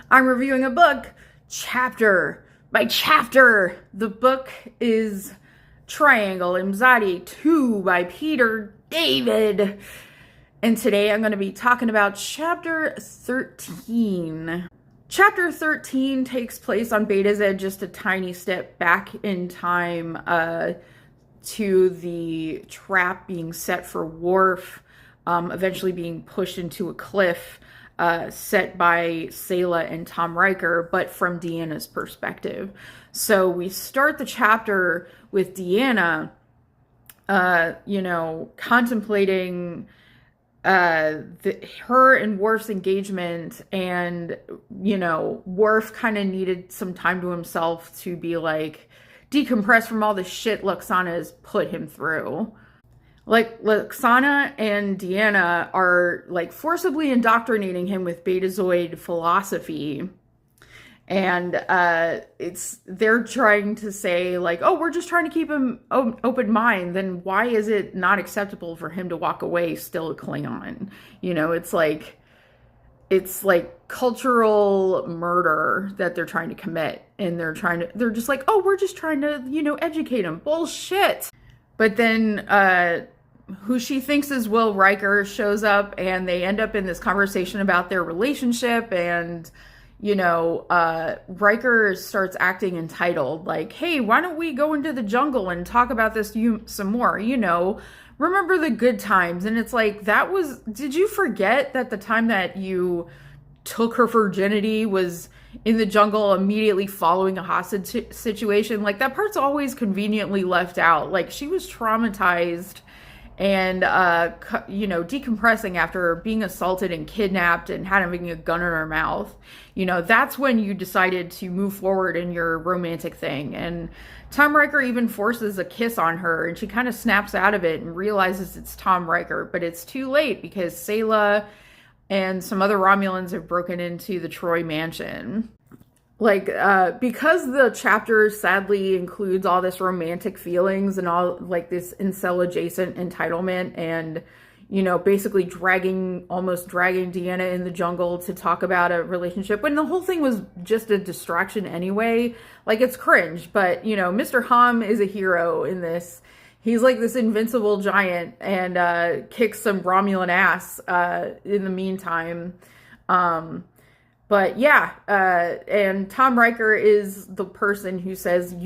I'm reviewing a book chapter by chapter. The book is Triangle Imzadi 2 by Peter David. And today I'm going to be talking about chapter 13. Chapter 13 takes place on Beta's just a tiny step back in time to the trap being set for Worf, eventually being pushed into a cliff. Set by Selah and Tom Riker, but from Deanna's perspective. So we start the chapter with Deanna, contemplating her and Worf's engagement, and, Worf kind of needed some time to himself to be like, decompress from all the shit Lwaxana has put him through. Like, Lwaxana and Deanna are, like, forcibly indoctrinating him with Betazoid philosophy. And they're trying to say, like, oh, we're just trying to keep him open mind. Then why is it not acceptable for him to walk away still a Klingon? It's like cultural murder that they're trying to commit. And they're just like, oh, we're just trying to, educate him. Bullshit. But then, who she thinks is Will Riker shows up, and they end up in this conversation about their relationship, and Riker starts acting entitled, like, hey, why don't we go into the jungle and talk about this some more, remember the good times. And it's like, did you forget that the time that you took her virginity was in the jungle immediately following a hostage situation? Like, that part's always conveniently left out. Like, she was traumatized and, decompressing after being assaulted and kidnapped and having a gun in her mouth. That's when you decided to move forward in your romantic thing. And Tom Riker even forces a kiss on her, and she kind of snaps out of it and realizes it's Tom Riker, but it's too late because Selah and some other Romulans have broken into the Troy mansion. Because the chapter sadly includes all this romantic feelings and all, like, this incel adjacent entitlement, and, basically almost dragging Deanna in the jungle to talk about a relationship when the whole thing was just a distraction anyway. Like, it's cringe, but, Mr. Hom is a hero in this. He's like this invincible giant and kicks some Romulan ass in the meantime. But yeah, and Tom Riker is the person who says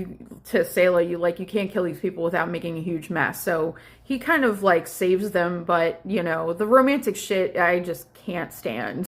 to Selah, you can't kill these people without making a huge mess. So he kind of like saves them, but the romantic shit I just can't stand.